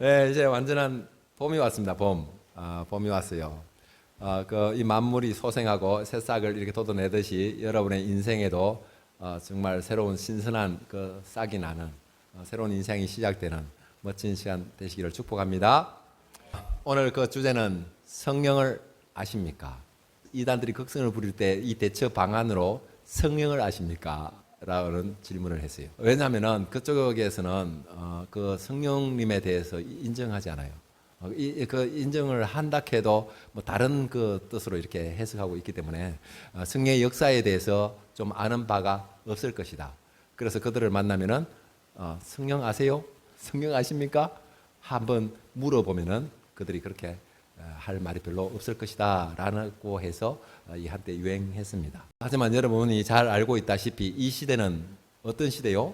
네, 이제 완전한 봄이 왔습니다. 봄이 왔어요. 이 만물이 소생하고 새싹을 이렇게 돋아내듯이 여러분의 인생에도 정말 새로운 신선한 그 싹이 나는 새로운 인생이 시작되는 멋진 시간 되시기를 축복합니다. 오늘 그 주제는 성령을 아십니까? 이단들이 극성을 부릴 때 이 대처 방안으로 성령을 아십니까? 라는 질문을 했어요. 왜냐하면 그쪽에서는 그 성령님에 대해서 인정하지 않아요. 그 인정을 한다 해도 뭐 다른 그 뜻으로 이렇게 해석하고 있기 때문에 성령의 역사에 대해서 좀 아는 바가 없을 것이다. 그래서 그들을 만나면은 성령 아세요? 성령 아십니까? 한번 물어보면은 그들이 그렇게 할 말이 별로 없을 것이다 라고 해서 이 한때 유행했습니다. 하지만 여러분이 잘 알고 있다시피 이 시대는 어떤 시대요?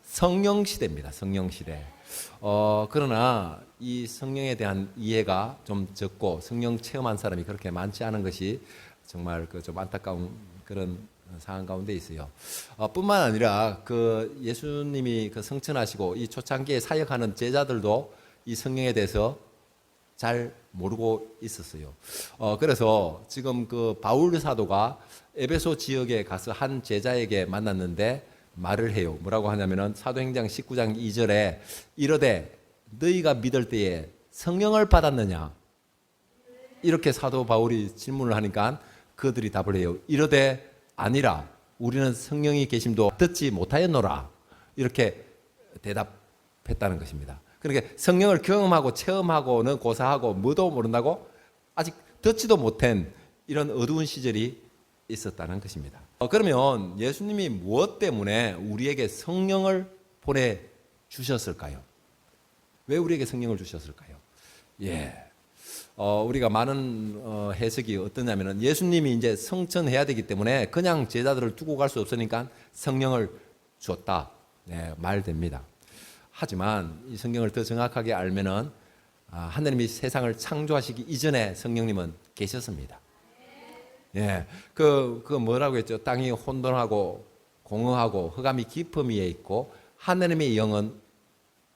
성령 시대입니다. 성령 시대. 그러나 이 성령에 대한 이해가 좀 적고 성령 체험한 사람이 그렇게 많지 않은 것이 정말 그 좀 안타까운 그런 상황 가운데 있어요. 뿐만 아니라 그 예수님이 그 성천하시고 이 초창기에 사역하는 제자들도 이 성령에 대해서 잘 모르고 있었어요. 그래서 지금 그 바울 사도가 에베소 지역에 가서 한 제자에게 만났는데 말을 해요. 뭐라고 하냐면은 사도행전 19장 2절에 이르되 너희가 믿을 때에 성령을 받았느냐? 이렇게 사도 바울이 질문을 하니까 그들이 답을 해요. 이르되 아니라 우리는 성령이 계심도 듣지 못하였노라. 이렇게 대답했다는 것입니다. 그러니까 성령을 경험하고 체험하고는 고사하고 뭐도 모른다고 아직 듣지도 못한 이런 어두운 시절이 있었다는 것입니다. 그러면 예수님이 무엇 때문에 우리에게 성령을 보내주셨을까요? 왜 우리에게 성령을 주셨을까요? 우리가 많은 해석이 어떠냐면 예수님이 이제 성천해야 되기 때문에 그냥 제자들을 두고 갈 수 없으니까 성령을 줬다. 말됩니다. 하지만 이 성경을 더 정확하게 알면은 하나님이 세상을 창조하시기 이전에 성령님은 계셨습니다. 그 뭐라고 했죠? 땅이 혼돈하고 공허하고 흑암이 깊음 위에 있고 하나님의 영은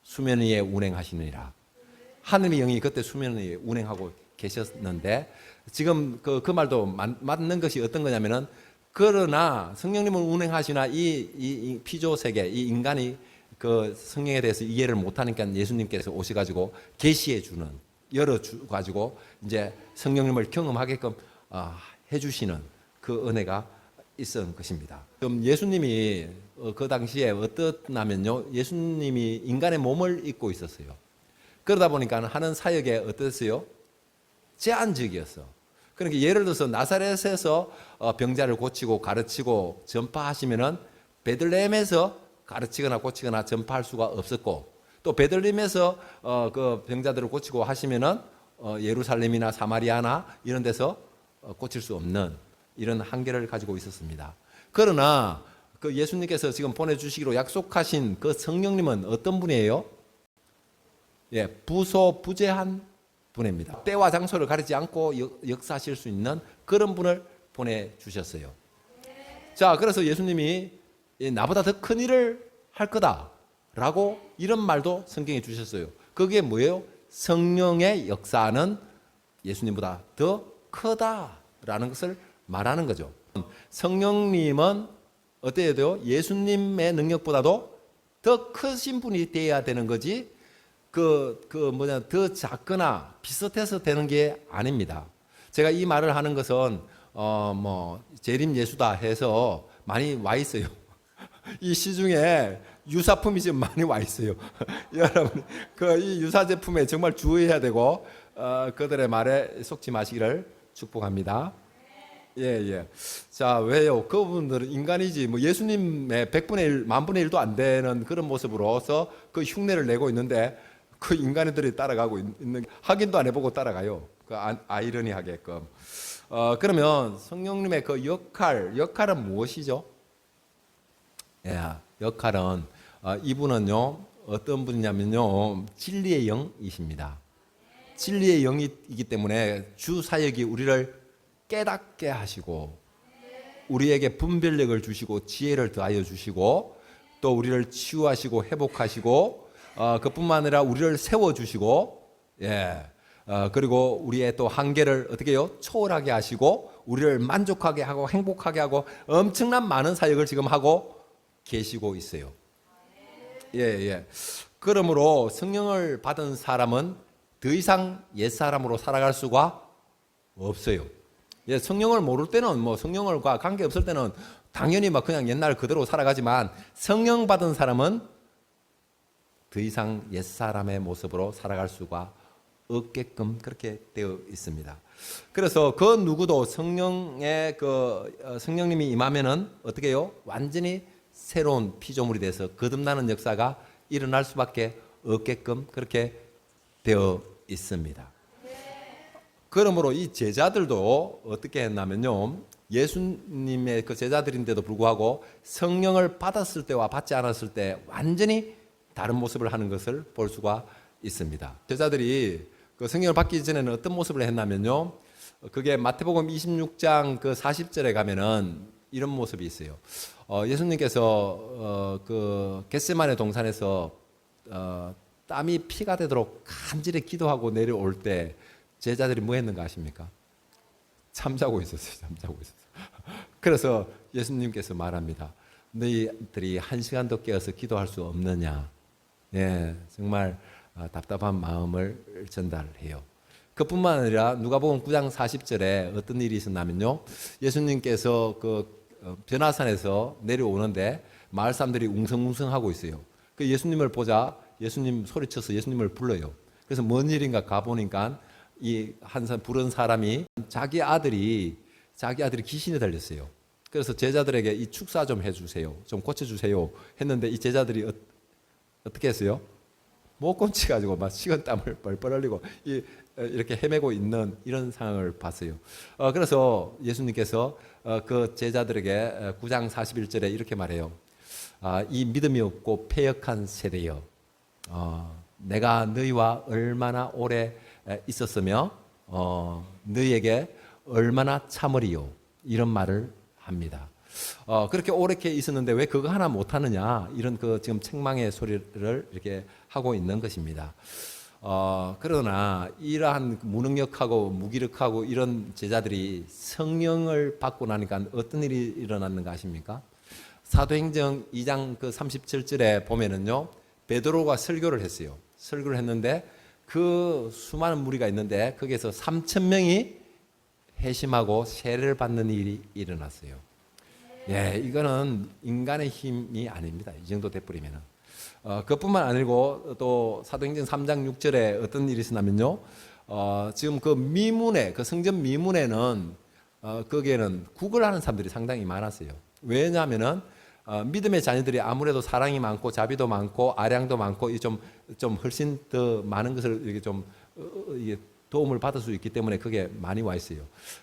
수면 위에 운행하시느니라. 하나님의 영이 그때 수면 위에 운행하고 계셨는데 지금 그 말도 맞는 것이 어떤 거냐면은 그러나 성령님은 운행하시나 이 피조 세계 이 인간이 그 성령에 대해서 이해를 못하니까 예수님께서 오셔가지고 계시해 주는 열어가지고 이제 성령님을 경험하게끔 해주시는 그 은혜가 있었던 것입니다. 그럼 예수님이 그 당시에 어떻냐면요, 예수님이 인간의 몸을 입고 있었어요. 그러다 보니까 하는 사역에 어땠어요? 제한적이었어. 그러니까 예를 들어서 나사렛에서 병자를 고치고 가르치고 전파하시면은 베들레헴에서 가르치거나 고치거나 전파할 수가 없었고 또 베들레헴에서 그 병자들을 고치고 하시면은 예루살렘이나 사마리아나 이런 데서 고칠 수 없는 이런 한계를 가지고 있었습니다. 그러나 그 예수님께서 지금 보내주시기로 약속하신 그 성령님은 어떤 분이에요? 부소부재한 분입니다. 때와 장소를 가리지 않고 역사하실 수 있는 그런 분을 보내주셨어요. 자, 그래서 예수님이 나보다 더 큰 일을 할 거다라고 이런 말도 성경에 주셨어요. 그게 뭐예요? 성령의 역사는 예수님보다 더 크다라는 것을 말하는 거죠. 성령님은 어때야 돼요? 예수님의 능력보다도 더 크신 분이 되어야 되는 거지 더 작거나 비슷해서 되는 게 아닙니다. 제가 이 말을 하는 것은 재림 예수다 해서 많이 와 있어요. 이 시중에 유사품이 지금 많이 와 있어요. 여러분, 이 유사 제품에 정말 주의해야 되고, 그들의 말에 속지 마시기를 축복합니다. 자, 왜요? 그분들은 인간이지, 예수님의 100분의 1, 10,000분의 1도 안 되는 그런 모습으로서 그 흉내를 내고 있는데, 그 인간들이 따라가고 있는, 확인도 안 해보고 따라가요. 그 아이러니하게끔. 그러면 성령님의 그 역할은 무엇이죠? 역할은 이분은요 어떤 분이냐면요 진리의 영이십니다. 진리의 영이기 때문에 주 사역이 우리를 깨닫게 하시고 우리에게 분별력을 주시고 지혜를 더하여 주시고 또 우리를 치유하시고 회복하시고 그뿐만 아니라 우리를 세워주시고, 예, 그리고 우리의 또 한계를 어떻게 해요? 초월하게 하시고 우리를 만족하게 하고 행복하게 하고 엄청난 많은 사역을 지금 하고 계시고 있어요. 예, 예. 그러므로 성령을 받은 사람은 더 이상 옛사람으로 살아갈 수가 없어요. 예, 성령을 모를 때는 뭐 성령과 관계 없을 때는 당연히 막 그냥 옛날 그대로 살아가지만 성령 받은 사람은 더 이상 옛사람의 모습으로 살아갈 수가 없게끔 그렇게 되어 있습니다. 그래서 그 누구도 성령의 성령님이 임하면은 어떻게 해요? 완전히 새로운 피조물이 돼서 거듭나는 역사가 일어날 수밖에 없게끔 그렇게 되어 있습니다. 그러므로 이 제자들도 어떻게 했냐면요, 예수님의 그 제자들인데도 불구하고 성령을 받았을 때와 받지 않았을 때 완전히 다른 모습을 하는 것을 볼 수가 있습니다. 제자들이 그 성령을 받기 전에는 어떤 모습을 했냐면요, 그게 마태복음 26장 그 40절에 가면은 이런 모습이 있어요. 예수님께서 그 겟세마네 동산에서 땀이 피가 되도록 간절히 기도하고 내려올 때 제자들이 뭐 했는가 아십니까? 잠자고 있었어요. 잠자고 있었어요. 그래서 예수님께서 말합니다. 너희들이 한 시간도 깨어서 기도할 수 없느냐? 예, 정말 답답한 마음을 전달해요. 그뿐만 아니라 누가복음 9장 40절에 어떤 일이 있었냐면요, 예수님께서 그 변화산에서 내려오는데 마을 사람들이 웅성웅성하고 있어요. 그 예수님을 보자 예수님 소리쳐서 예수님을 불러요. 그래서 뭔 일인가 가보니까 이 한 사람 부른 사람이 자기 아들이 귀신에 달렸어요. 그래서 제자들에게 이 축사 좀 해주세요, 좀 고쳐주세요 했는데 이 제자들이 어떻게 했어요? 목건치 가지고 막 식은땀을 뻘뻘 흘리고 이렇게 헤매고 있는 이런 상황을 봤어요. 그래서 예수님께서 그 제자들에게 9장 41절에 이렇게 말해요. 이 믿음이 없고 패역한 세대여, 내가 너희와 얼마나 오래 있었으며 너희에게 얼마나 참으리요, 이런 말을 합니다. 그렇게 오래게 있었는데 왜 그거 하나 못하느냐, 이런 그 지금 책망의 소리를 이렇게 하고 있는 것입니다. 그러나 이러한 무능력하고 무기력하고 이런 제자들이 성령을 받고 나니까 어떤 일이 일어났는가 아십니까? 사도행전 2장 그 37절에 보면은요, 베드로가 설교를 했어요. 설교를 했는데 그 수많은 무리가 있는데 거기에서 3,000명이 회심하고 세례를 받는 일이 일어났어요. 예, 이거는 인간의 힘이 아닙니다. 이 정도 돼버리면은. 그뿐만 아니고 또 사도행전 3장 6절에 어떤 일이 있었냐면요, 지금 그 미문에, 그 성전 미문에는 거기에는 구걸하는 사람들이 상당히 많았어요. 왜냐하면은 믿음의 자녀들이 아무래도 사랑이 많고 자비도 많고 아량도 많고 좀 훨씬 더 많은 것을 이렇게 좀 이게 도움을 받을 수 있기 때문에 그게 많이 와 있어요.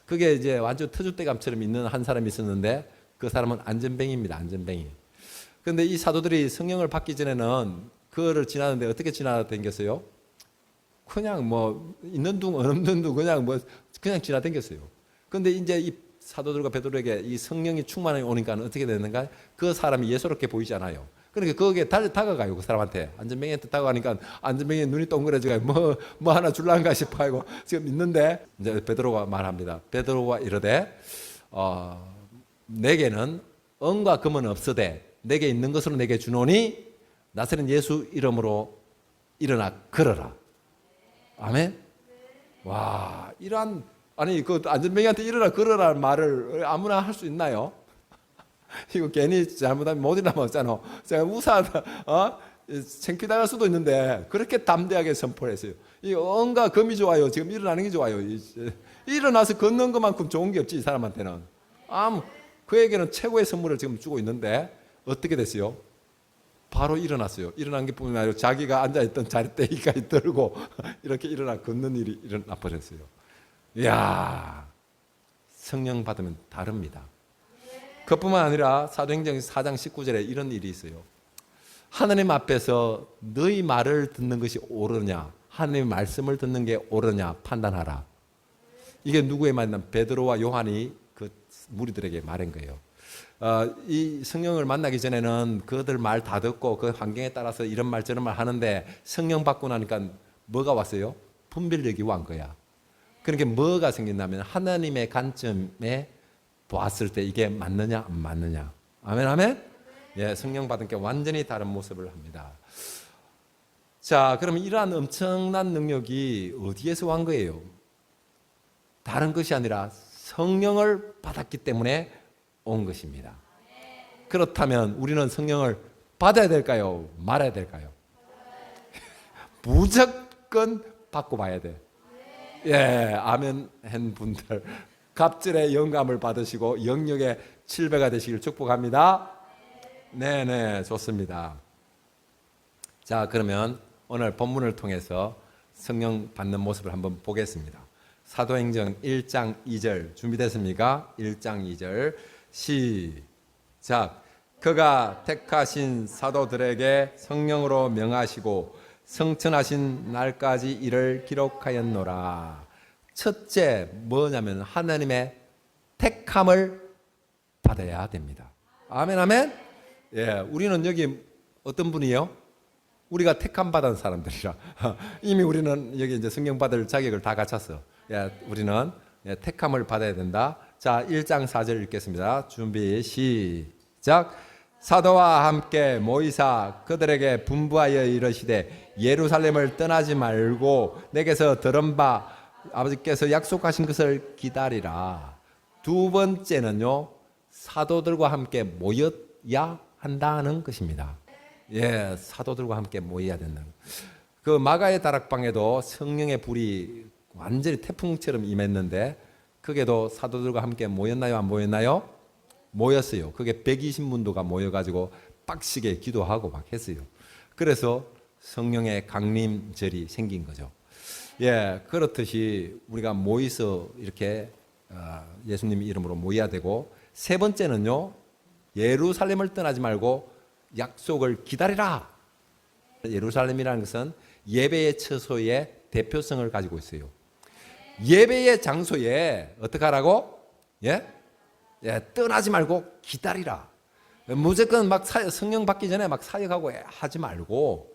그게 이제 완전 터줏대감처럼 있는 한 사람이 있었는데 그 사람은 안전뱅이입니다. 안전뱅이. 그런데 이 사도들이 성령을 받기 전에는 그거를 지나는데 어떻게 지나다녔어요? 그냥 뭐 있는 둥 없는 둥 그냥 지나다녔어요. 그런데 이제 이 사도들과 베드로에게 이 성령이 충만히 오니까 어떻게 되는가? 그 사람이 예수롭게 보이지 않아요. 그러니까 거기에 다가가요. 그 사람한테. 안전뱅이한테 다가가니까 안전뱅이 눈이 동그래지고 뭐 하나 줄란가 싶어 하고 지금 있는데 이제 베드로가 말합니다. 베드로가 이르되 내게는 은과 금은 없으되 내게 있는 것으로 내게 주노니 나사렛 예수 이름으로 일어나 걸어라. 아멘. 와, 이러한 아니 그 안전뱅이한테 일어나 걸어라는 말을 아무나 할 수 있나요? 이거 괜히 잘못하면 못 일어나면 제가 우사하다 창피당할 수도 있는데 그렇게 담대하게 선포를 했어요. 이 은과 금이 좋아요. 지금 일어나는 게 좋아요. 일어나서 걷는 것만큼 좋은 게 없지, 이 사람한테는. 그에게는 최고의 선물을 지금 주고 있는데 어떻게 됐어요? 바로 일어났어요. 일어난 게 뿐만 아니라 자기가 앉아있던 자리대기까지 들고 이렇게 일어나 걷는 일이 일어나 버렸어요. 이야, 성령 받으면 다릅니다. 그뿐만 아니라 사도행전 4장 19절에 이런 일이 있어요. 하나님 앞에서 너희 말을 듣는 것이 옳으냐, 하나님의 말씀을 듣는 게 옳으냐 판단하라. 이게 누구의 말이냐? 베드로와 요한이 그 무리들에게 말한 거예요. 이 성령을 만나기 전에는 그들 말 다 듣고 그 환경에 따라서 이런 말 저런 말 하는데 성령 받고 나니까 뭐가 왔어요? 분별력이 완 거야. 그러니까 뭐가 생긴다면 하나님의 관점에 보았을 때 이게 맞느냐 안 맞느냐. 아멘 아멘. 예, 성령 받은 게 완전히 다른 모습을 합니다. 자, 그러면 이러한 엄청난 능력이 어디에서 온 거예요? 다른 것이 아니라 성령을 받았기 때문에 온 것입니다. 그렇다면 우리는 성령을 받아야 될까요? 말아야 될까요? 무조건 받고 봐야 돼. 예, 아멘 한 분들 갑절의 영감을 받으시고 영역의 7배가 되시길 축복합니다. 네네, 좋습니다. 자, 그러면 오늘 본문을 통해서 성령 받는 모습을 한번 보겠습니다. 사도행전 1장 2절 준비됐습니까? 1장 2절 시작. 그가 택하신 사도들에게 성령으로 명하시고 성천하신 날까지 이를 기록하였노라. 첫째 뭐냐면 하나님의 택함을 받아야 됩니다. 아멘 아멘. 예, 우리는 여기 어떤 분이요? 우리가 택함 받은 사람들이라 이미 우리는 여기 이제 성령 받을 자격을 다 갖췄어. 예, 우리는 택함을 받아야 된다. 자, 1장 4절 읽겠습니다. 준비 시작. 사도와 함께 모이사 그들에게 분부하여 이르시되 예루살렘을 떠나지 말고 내게서 들은 바 아버지께서 약속하신 것을 기다리라. 두 번째는요, 사도들과 함께 모여야 한다는 것입니다. 예, 사도들과 함께 모여야 된다는. 그 마가의 다락방에도 성령의 불이 완전히 태풍처럼 임했는데 그게도 사도들과 함께 모였나요? 안 모였나요? 모였어요. 그게 120문도가 모여가지고 빡시게 기도하고 막 했어요. 그래서 성령의 강림절이 생긴 거죠. 예, 그렇듯이 우리가 모여서 이렇게 예수님 이름으로 모여야 되고, 세 번째는요, 예루살렘을 떠나지 말고 약속을 기다리라. 예루살렘이라는 것은 예배의 처소의 대표성을 가지고 있어요. 예배의 장소에 어떻게 하라고? 예? 예, 떠나지 말고 기다리라. 무조건 막 성령 받기 전에 막 사역하고 하지 말고,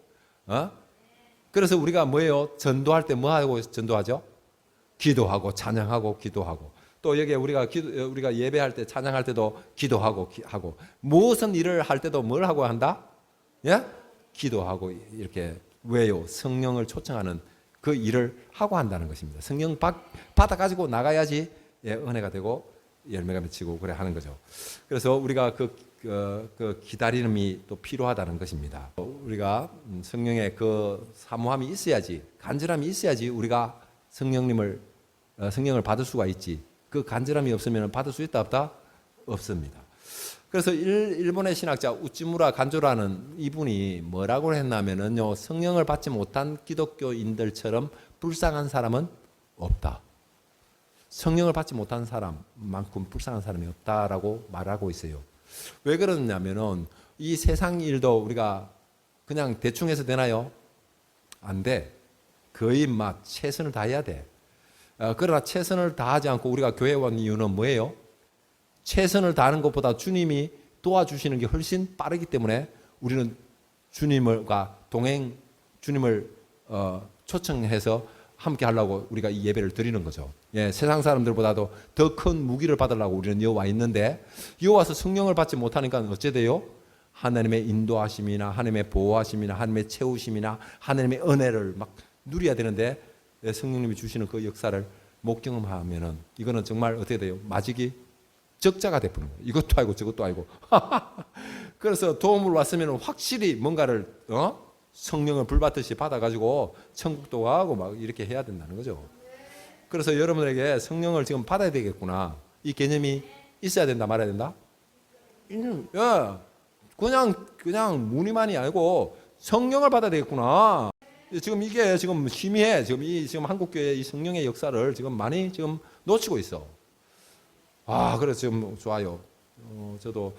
그래서 우리가 뭐예요? 전도할 때 뭐 하고 전도하죠? 기도하고 찬양하고 기도하고. 또 여기 우리가 예배할 때 찬양할 때도 기도하고 하고, 무슨 일을 할 때도 뭘 하고 한다? 예? 기도하고 이렇게. 왜요? 성령을 초청하는 그 일을 하고 한다는 것입니다. 성령 받아 가지고 나가야지 은혜가 되고 열매가 맺히고 그래 하는 거죠. 그래서 우리가 그 기다림이 또 필요하다는 것입니다. 우리가 성령의 그 사모함이 있어야지, 간절함이 있어야지 우리가 성령을 받을 수가 있지. 그 간절함이 없으면 받을 수 있다 없다? 없습니다. 그래서 일본의 신학자 우찌무라 간조라는 이분이 뭐라고 했냐면요, 성령을 받지 못한 기독교인들처럼 불쌍한 사람은 없다. 성령을 받지 못한 사람만큼 불쌍한 사람이 없다라고 말하고 있어요. 왜 그러냐면은 이 세상 일도 우리가 그냥 대충 해서 되나요? 안 돼. 거의 막 최선을 다해야 돼. 그러나 최선을 다하지 않고 우리가 교회 온 이유는 뭐예요? 최선을 다하는 것보다 주님이 도와주시는 게 훨씬 빠르기 때문에 우리는 주님을 초청해서 함께 하려고 우리가 이 예배를 드리는 거죠. 예, 세상 사람들보다도 더 큰 무기를 받으려고 우리는 여기 와 있는데, 여기 와서 성령을 받지 못하니까 어째 돼요? 하나님의 인도하심이나 하나님의 보호하심이나 하나님의 채우심이나 하나님의 은혜를 막 누려야 되는데, 성령님이 주시는 그 역사를 못 경험하면은 이거는 정말 어떻게 돼요? 마직이 적자가 되는 거예요. 이것도 아니고 저것도 아니고. 그래서 도움을 왔으면 확실히 뭔가를 성령을 불받듯이 받아가지고 천국도 가고 막 이렇게 해야 된다는 거죠. 그래서 여러분에게 성령을 지금 받아야 되겠구나, 이 개념이 있어야 된다 말아야 된다? 예, 그냥 무늬만이 아니고 성령을 받아야 되겠구나. 지금 이게 지금 희미해. 지금 한국 교회 이 성령의 역사를 지금 많이 지금 놓치고 있어. 그래서 지금 좋아요. 저도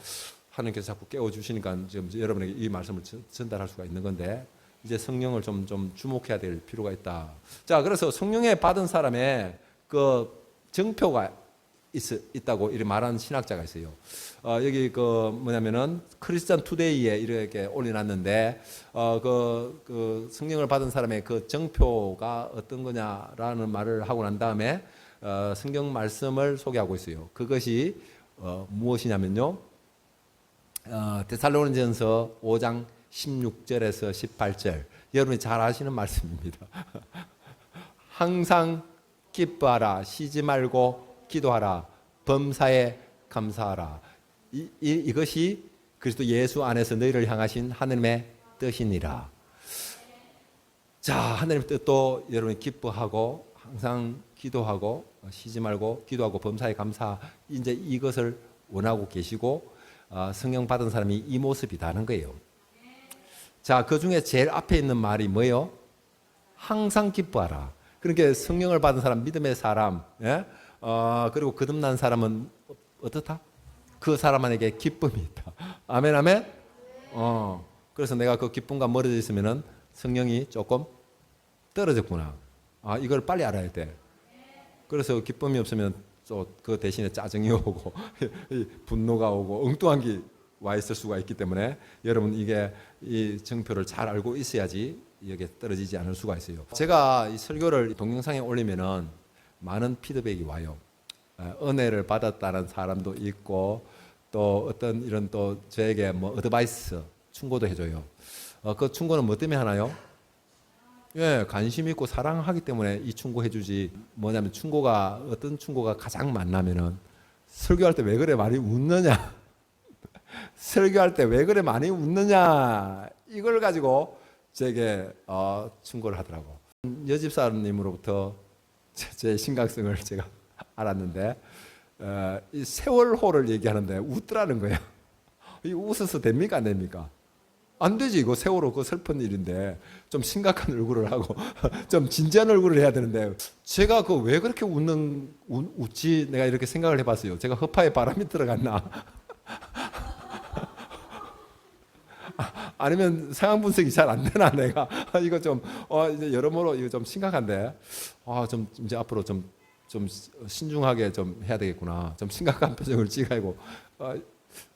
하나님께서 자꾸 깨워주시니까 지금 여러분에게 이 말씀을 전달할 수가 있는 건데, 이제 성령을 좀 주목해야 될 필요가 있다. 자, 그래서 성령에 받은 사람의 그 정표가 있다고 이렇게 말하는 신학자가 있어요. 여기 그 뭐냐면은 크리스천 투데이에 이렇게 올려놨는데 그 성령을 받은 사람의 그 정표가 어떤 거냐라는 말을 하고 난 다음에 성경 말씀을 소개하고 있어요. 그것이 무엇이냐면요. 데살로니전서 5장 16절에서 18절. 여러분이 잘 아시는 말씀입니다. 항상 기뻐하라, 쉬지 말고 기도하라, 범사에 감사하라. 이것이 그리스도 예수 안에서 너희를 향하신 하나님의 뜻이니라. 자, 하나님의 뜻도 여러분이 기뻐하고 항상 기도하고 쉬지 말고 기도하고 범사에 감사, 이제 이것을 원하고 계시고 성령 받은 사람이 이 모습이다는 거예요. 자, 그 중에 제일 앞에 있는 말이 뭐예요? 항상 기뻐하라. 그러니까 성령을 받은 사람, 믿음의 사람, 예? 그리고 거듭난 사람은 어떻다? 그 사람 안에게 기쁨이 있다. 아멘, 아멘. 그래서 내가 그 기쁨과 멀어져 있으면은 성령이 조금 떨어졌구나. 이걸 빨리 알아야 돼. 그래서 기쁨이 없으면 또 그 대신에 짜증이 오고 분노가 오고 엉뚱한 게 와 있을 수가 있기 때문에 여러분 이게 이 정표를 잘 알고 있어야지 여기에 떨어지지 않을 수가 있어요. 제가 이 설교를 동영상에 올리면은 많은 피드백이 와요. 은혜를 받았다는 사람도 있고 또 어떤 이런 또 저에게 뭐 어드바이스 충고도 해줘요. 그 충고는 뭐 때문에 하나요? 예, 관심 있고 사랑하기 때문에 이 충고해 주지. 뭐냐면 충고가 어떤 충고가 가장 많냐면은 설교할 때 왜 그래 많이 웃느냐? 설교할 때 왜 그래 많이 웃느냐? 이걸 가지고 제게 충고를 하더라고. 여집사님으로부터 제 심각성을 제가 알았는데 이 세월호를 얘기하는데 웃더라는 거예요. 이 웃어서 됩니까 안 됩니까? 안 되지. 이거 세월호 그 슬픈 일인데 좀 심각한 얼굴을 하고 좀 진지한 얼굴을 해야 되는데 제가 그 왜 그렇게 웃지 내가 이렇게 생각을 해봤어요. 제가 허파에 바람이 들어갔나? 아니면 상황 분석이 잘 안 되나 내가 이거 좀 이제 여러모로 이거 좀 심각한데 좀 이제 앞으로 좀 신중하게 좀 해야 되겠구나. 좀 심각한 표정을 찍고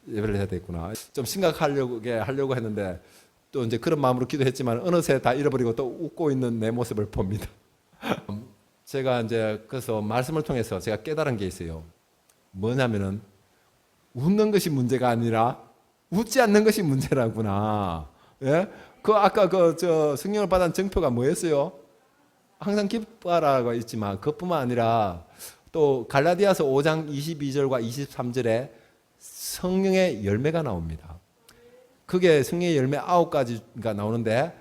예배를 해야 되겠구나. 좀 하려고 했는데 또 이제 그런 마음으로 기도했지만 어느새 다 잃어버리고 또 웃고 있는 내 모습을 봅니다. 제가 이제 그래서 말씀을 통해서 제가 깨달은 게 있어요. 뭐냐면은 웃는 것이 문제가 아니라 웃지 않는 것이 문제라구나. 예? 그 아까 성령을 받은 정표가 뭐였어요? 항상 기뻐하라고 있지만 그것뿐만 아니라 또 갈라디아서 5장 22절과 23절에 성령의 열매가 나옵니다. 그게 성령의 열매 9가지가 나오는데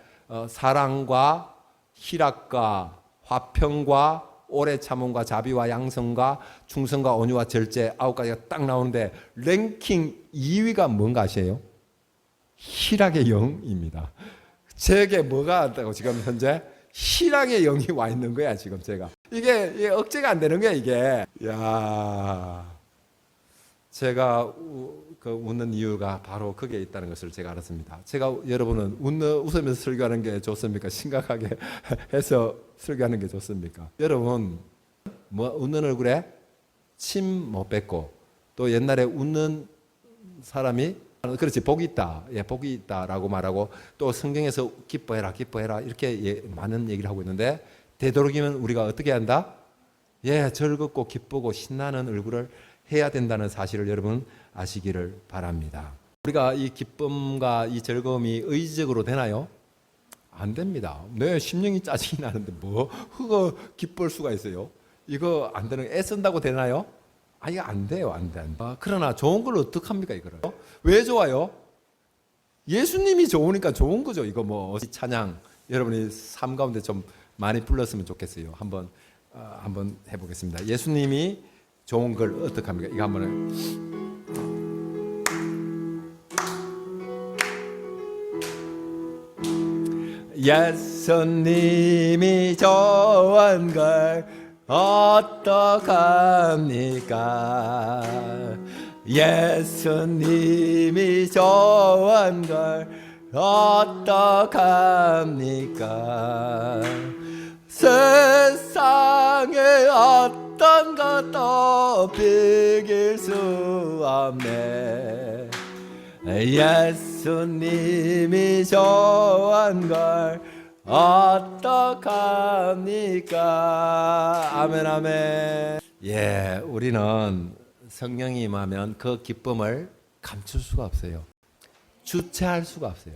사랑과 희락과 화평과 오래 참음과 자비와 양성과 충성과 온유와 절제 9가지가 딱 나오는데 랭킹 2위가 뭔가 아세요? 희락의 영입니다. 제게 뭐가 왔다고 지금 현재 희락의 영이 와 있는 거야 지금 제가. 이게 억제가 안 되는 거야 이게. 야, 제가 웃는 이유가 바로 그게 있다는 것을 제가 알았습니다. 제가 여러분은 웃으면서 설교하는 게 좋습니까? 심각하게 해서 설교하는 게 좋습니까? 여러분 뭐 웃는 얼굴에 침 못 뱉고 또 옛날에 웃는 사람이 그렇지 복이 있다, 복이 있다라고 말하고 또 성경에서 기뻐해라 이렇게 많은 얘기를 하고 있는데 되도록이면 우리가 어떻게 한다? 즐겁고 기쁘고 신나는 얼굴을 해야 된다는 사실을 여러분 아시기를 바랍니다. 우리가 이 기쁨과 이 즐거움이 의지적으로 되나요? 안 됩니다. 내 심령이 짜증이 나는데 그거 기쁠 수가 있어요? 이거 안 되는 애쓴다고 되나요? 이거 안 돼요. 안 돼. 그러나 좋은 걸 어떡합니까 이거를? 왜 좋아요? 예수님이 좋으니까 좋은 거죠. 이거 이 찬양 여러분이 삶 가운데 좀 많이 불렀으면 좋겠어요. 한번 해보겠습니다. 예수님이 좋은 걸 어떡합니까? 이거 한번 예수님이 좋은 걸 어떡합니까? 예수님이 좋은 걸 어떡합니까? 세상에 어떤 것도 없네. 예수님이 좋은 걸 어떡합니까? 아멘 아멘. 예, 우리는 성령이 임하면 그 기쁨을 감출 수가 없어요. 주체할 수가 없어요.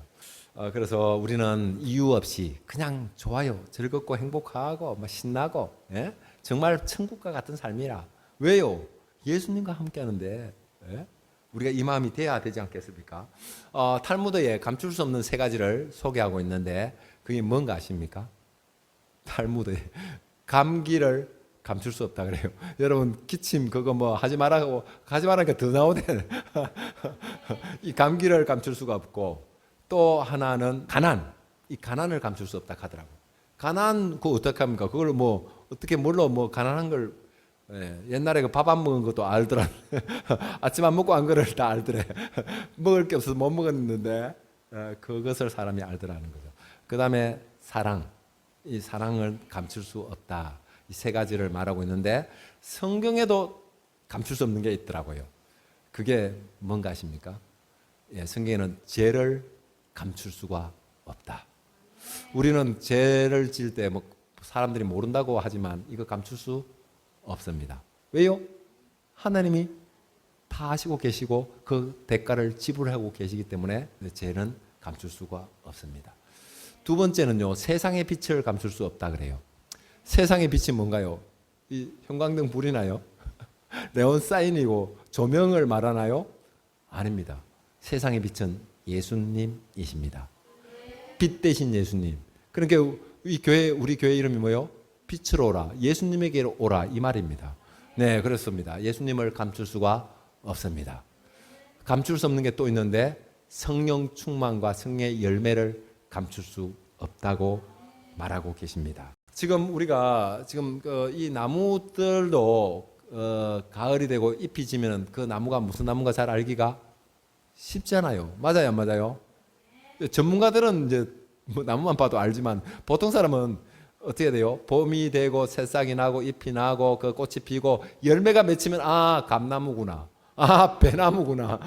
그래서 우리는 이유 없이 그냥 좋아요, 즐겁고 행복하고 막 신나고, 예? 정말 천국과 같은 삶이라. 왜요? 예수님과 함께하는데, 예? 우리가 이 마음이 돼야 되지 않겠습니까? 탈무드에 감출 수 없는 세 가지를 소개하고 있는데 그게 뭔가 아십니까? 탈무드에 감기를 감출 수 없다 그래요. 여러분 기침 그거 뭐 하지 말라고 하지 말라니까 더 나오네. 이 감기를 감출 수가 없고 또 하나는 가난. 이 가난을 감출 수 없다 하더라고. 가난 그거 어떻게 합니까? 그걸 뭐 어떻게 뭘로 뭐 가난한 걸 옛날에 그 밥 안 먹은 것도 알더라. 아침 안 먹고 안 그럴 다 알더래. 먹을 게 없어서 못 먹었는데 그것을 사람이 알더라는 거죠. 그 다음에 사랑. 이 사랑을 감출 수 없다. 이 세 가지를 말하고 있는데 성경에도 감출 수 없는 게 있더라고요. 그게 뭔가 아십니까? 예, 성경에는 죄를 감출 수가 없다. 우리는 죄를 지을 때 뭐 사람들이 모른다고 하지만 이거 감출 수 없습니다. 왜요? 하나님이 다 하시고 계시고 그 대가를 지불하고 계시기 때문에 죄는 감출 수가 없습니다. 두 번째는요, 세상의 빛을 감출 수 없다 그래요. 세상의 빛이 뭔가요? 이 형광등 불이 나요? 네온 사인이고 조명을 말하나요? 아닙니다. 세상의 빛은 예수님이십니다. 빛 대신 예수님. 그러니까 우리 교회 이름이 뭐요? 빛으로 오라. 예수님에게 오라. 이 말입니다. 네, 그렇습니다. 예수님을 감출 수가 없습니다. 감출 수 없는 게 또 있는데 성령 충만과 성령의 열매를 감출 수 없다고 말하고 계십니다. 지금 우리가 이 나무들도 가을이 되고 잎이 지면 그 나무가 무슨 나무인가 잘 알기가 쉽잖아요. 맞아요, 안 맞아요? 전문가들은 이제 뭐 나무만 봐도 알지만 보통 사람은 어떻게 돼요? 봄이 되고 새싹이 나고 잎이 나고 그 꽃이 피고 열매가 맺히면 감나무구나. 배나무구나.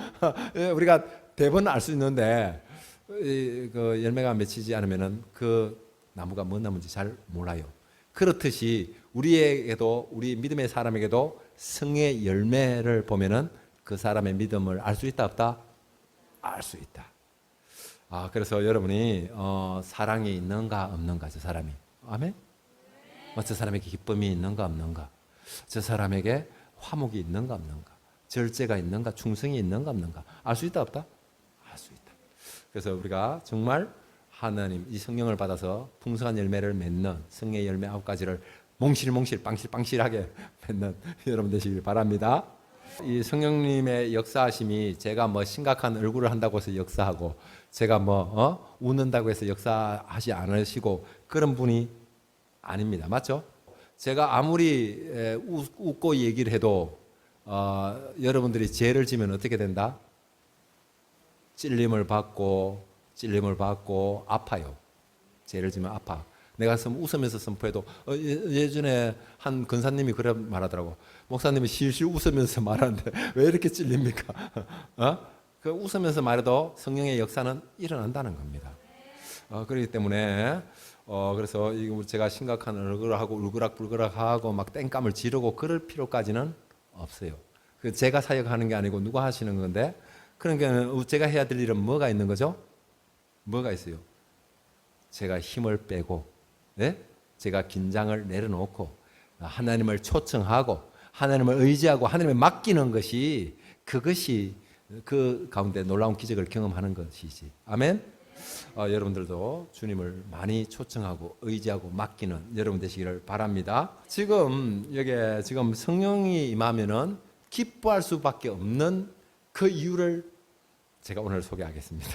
우리가 대부분 알 수 있는데 그 열매가 맺히지 않으면은 그 나무가 뭔 나무인지 잘 몰라요. 그렇듯이 우리에게도 우리 믿음의 사람에게도 성의 열매를 보면은 그 사람의 믿음을 알 수 있다 없다? 알 수 있다. 그래서 여러분이 사랑이 있는가 없는가 저 사람이 아멘? 저 사람에게 기쁨이 있는가 없는가? 저 사람에게 화목이 있는가 없는가? 절제가 있는가? 충성이 있는가 없는가? 알 수 있다 없다? 알 수 있다. 그래서 우리가 정말 하나님 이 성령을 받아서 풍성한 열매를 맺는 성의 열매 9가지를 몽실몽실 빵실빵실하게 맺는 여러분 되시길 바랍니다. 이 성령님의 역사하심이 제가 뭐 심각한 얼굴을 한다고 해서 역사하고 제가 뭐 웃는다고 해서 역사하지 않으시고 그런 분이 아닙니다. 맞죠? 제가 아무리 웃고 얘기를 해도 여러분들이 죄를 지면 어떻게 된다? 찔림을 받고 아파요. 죄를 지면 아파. 내가 웃으면서 선포해도 예전에 한 근사님이 그래 말하더라고. 목사님이 실실 웃으면서 말하는데 왜 이렇게 찔립니까? 그 웃으면서 말해도 성령의 역사는 일어난다는 겁니다. 그렇기 때문에 그래서 제가 심각한 얼굴을 하고 울그락불그락하고 막 땡감을 지르고 그럴 필요까지는 없어요. 그 제가 사역하는 게 아니고 누가 하시는 건데 그러니까 제가 해야 될 일은 뭐가 있는 거죠? 뭐가 있어요? 제가 힘을 빼고, 네? 제가 긴장을 내려놓고 하나님을 초청하고 하나님을 의지하고 하나님을 맡기는 것이 그것이 그 가운데 놀라운 기적을 경험하는 것이지. 아멘. 여러분들도 주님을 많이 초청하고 의지하고 맡기는 여러분 되시기를 바랍니다. 지금 성령이 임하면은 기뻐할 수밖에 없는 그 이유를 제가 오늘 소개하겠습니다.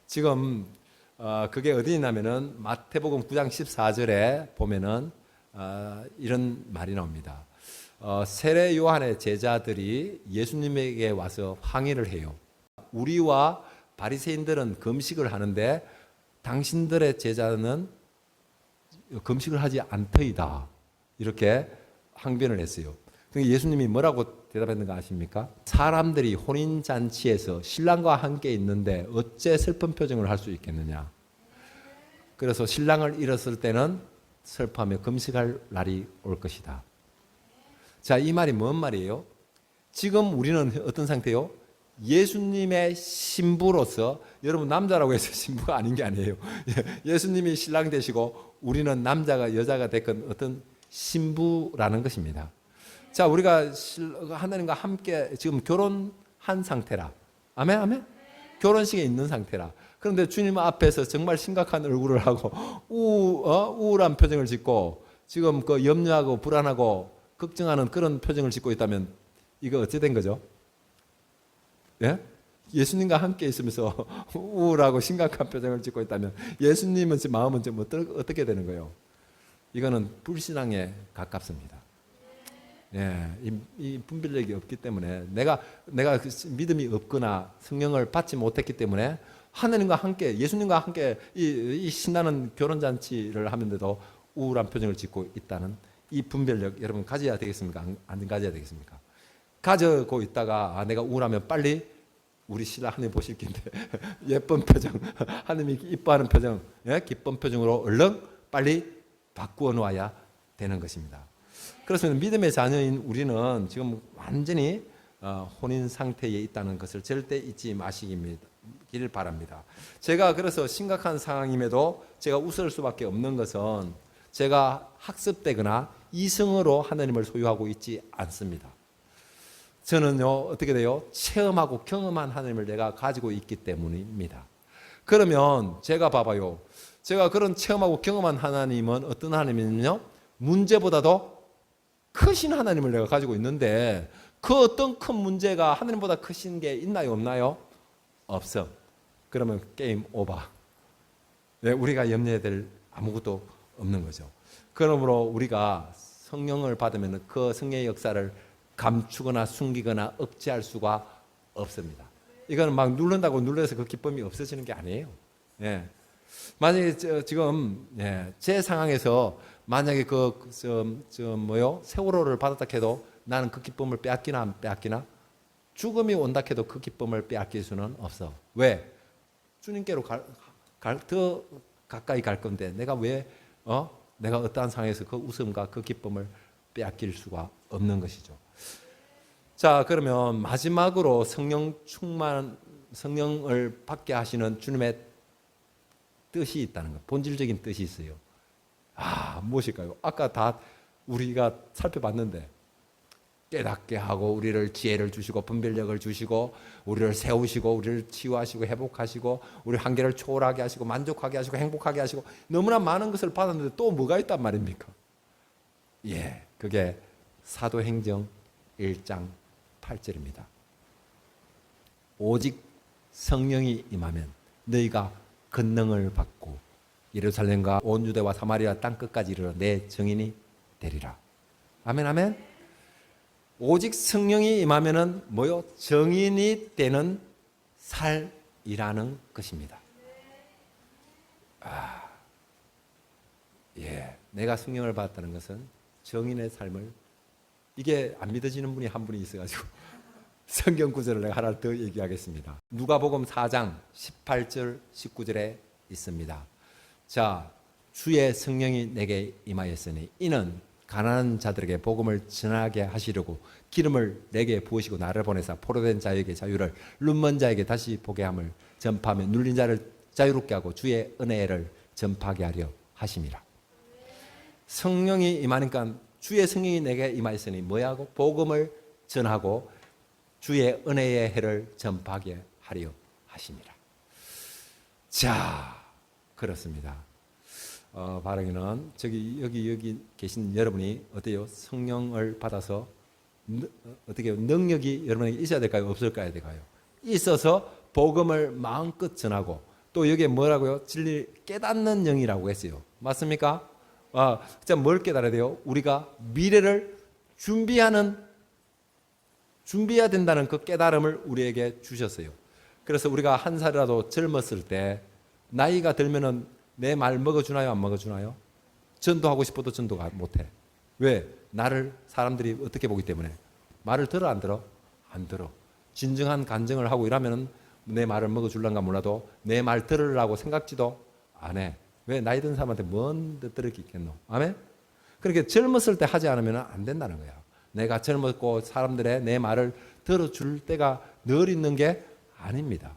지금 그게 어디 있냐면은 마태복음 9장 14절에 보면은 이런 말이 나옵니다. 세례 요한의 제자들이 예수님에게 와서 항의를 해요. 우리와 바리새인들은 금식을 하는데 당신들의 제자는 금식을 하지 않더이다. 이렇게 항변을 했어요. 그러니까 예수님이 뭐라고 대답했는가 아십니까? 사람들이 혼인잔치에서 신랑과 함께 있는데 어째 슬픈 표정을 할 수 있겠느냐. 그래서 신랑을 잃었을 때는 슬퍼하며 금식할 날이 올 것이다. 자, 이 말이 뭔 말이에요? 지금 우리는 어떤 상태요? 예수님의 신부로서, 여러분 남자라고 해서 신부가 아닌 게 아니에요. 예수님이 신랑 되시고 우리는 남자가 여자가 됐건 어떤 신부라는 것입니다. 자, 우리가 하나님과 함께 지금 결혼한 상태라. 아멘, 아멘. 결혼식에 있는 상태라. 그런데 주님 앞에서 정말 심각한 얼굴을 하고 우울한 표정을 짓고 지금 그 염려하고 불안하고 걱정하는 그런 표정을 짓고 있다면 이거 어찌 된 거죠? 예? 예수님과 함께 있으면서 우울하고 심각한 표정을 짓고 있다면 예수님은 지금 마음은 좀 어떻게 되는 거예요? 이거는 불신앙에 가깝습니다. 예, 이 분별력이 없기 때문에 내가 믿음이 없거나 성령을 받지 못했기 때문에 하나님과 함께 예수님과 함께 이 신나는 결혼잔치를 하면서도 우울한 표정을 짓고 있다는 이 분별력 여러분 가져야 되겠습니까? 안 가져야 되겠습니까? 가지고 있다가 내가 우울하면 빨리 우리 신랑 하나님 보실 긴데 예쁜 표정, 하나님이 이뻐하는 표정, 예? 기쁜 표정으로 얼른 빨리 바꾸어 놓아야 되는 것입니다. 그래서 믿음의 자녀인 우리는 지금 완전히 혼인 상태에 있다는 것을 절대 잊지 마시기를 바랍니다. 제가 그래서 심각한 상황임에도 제가 웃을 수밖에 없는 것은 제가 학습되거나 이성으로 하나님을 소유하고 있지 않습니다. 저는요 어떻게 돼요? 체험하고 경험한 하나님을 내가 가지고 있기 때문입니다. 그러면 제가 봐봐요. 제가 그런 체험하고 경험한 하나님은 어떤 하나님이냐면요, 문제보다도 크신 하나님을 내가 가지고 있는데 그 어떤 큰 문제가 하나님보다 크신 게 있나요, 없나요? 없어. 그러면 게임 오버. 네, 우리가 염려해야 될 아무것도 없는 거죠. 그러므로 우리가 성령을 받으면 그 성령의 역사를 감추거나 숨기거나 억제할 수가 없습니다. 이거는 막 누른다고 눌러서 그 기쁨이 없어지는 게 아니에요. 예. 만약에 지금 제 상황에서 만약에 세월호를 받았다 해도 나는 그 기쁨을 빼앗기나 안 빼앗기나? 죽음이 온다 해도 그 기쁨을 빼앗길 수는 없어. 왜? 주님께로 더 가까이 갈 건데 내가 왜 내가 어떠한 상황에서 그 웃음과 그 기쁨을 빼앗길 수가 없는 것이죠. 자, 그러면 마지막으로 성령을 받게 하시는 주님의 뜻이 있다는 것, 본질적인 뜻이 있어요. 무엇일까요? 아까 다 우리가 살펴봤는데 깨닫게 하고 우리를 지혜를 주시고 분별력을 주시고 우리를 세우시고 우리를 치유하시고 회복하시고 우리 한계를 초월하게 하시고 만족하게 하시고 행복하게 하시고 너무나 많은 것을 받았는데 또 뭐가 있단 말입니까? 예, 그게 사도행정 1장 8절입니다. 오직 성령이 임하면 너희가 권능을 받고 예루살렘과 온 유대와 사마리아 땅 끝까지 이르러 내 증인이 되리라. 아멘, 아멘. 오직 성령이 임하면은 뭐요? 증인이 되는 살이라는 것입니다. 내가 성령을 받았다는 것은 증인의 삶을, 이게 안 믿어지는 분이 한 분이 있어가지고 성경 구절을 내가 하나 더 얘기하겠습니다. 누가복음 4장 18절 19절에 있습니다. 자, 주의 성령이 내게 임하였으니 이는 가난한 자들에게 복음을 전하게 하시려고 기름을 내게 부으시고 나를 보내사 포로된 자에게 자유를, 눈먼 자에게 다시 보게 함을 전파하며 눌린 자를 자유롭게 하고 주의 은혜를 전파하게 하려 하심이라. 성령이 임하니까 주의 성령이 내게 임하였으니 뭐하고? 복음을 전하고 주의 은혜의 해를 전파하게 하려 하심이라. 자, 그렇습니다. 바르기는 여기 계신 여러분이 어때요? 성령을 받아서 어떻게 능력이 여러분에게 있어야 될까요? 없을까야 될까요? 있어서 복음을 마음껏 전하고 또 여기에 뭐라고요? 진리 깨닫는 영이라고 했어요. 맞습니까? 자, 뭘 깨달아야 돼요? 우리가 미래를 준비해야 된다는 그 깨달음을 우리에게 주셨어요. 그래서 우리가 한 살이라도 젊었을 때 나이가 들면은 내 말 먹어주나요? 안 먹어주나요? 전도하고 싶어도 전도가 못해. 왜? 나를 사람들이 어떻게 보기 때문에? 말을 들어 안 들어? 안 들어. 진정한 간증을 하고 이러면은 내 말을 먹어줄란가 몰라도 내 말 들으려고 생각지도 안 해. 왜? 나이 든 사람한테 뭔 들을 게 있겠노? 아멘? 그렇게 젊었을 때 하지 않으면 안 된다는 거야. 내가 젊었고 사람들의 내 말을 들어줄 때가 늘 있는 게 아닙니다.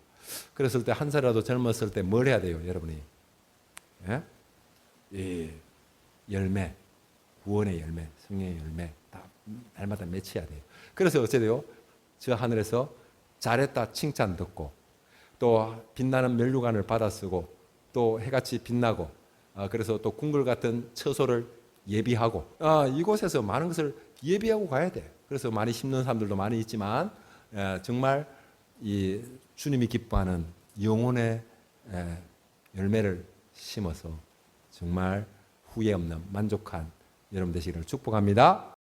그랬을 때 한 살이라도 젊었을 때 뭘 해야 돼요, 여러분이? 예? 이 열매, 구원의 열매, 성령의 열매 다 날마다 맺혀야 돼요. 그래서 어째 돼요? 저 하늘에서 잘했다 칭찬 듣고 또 빛나는 면류관을 받아 쓰고 또 해같이 빛나고 그래서 또 궁궐 같은 처소를 예비하고 이곳에서 많은 것을 예비하고 가야 돼. 그래서 많이 심는 사람들도 많이 있지만 정말 이 주님이 기뻐하는 영혼의 열매를 심어서 정말 후회 없는 만족한 여러분 되시기를 축복합니다.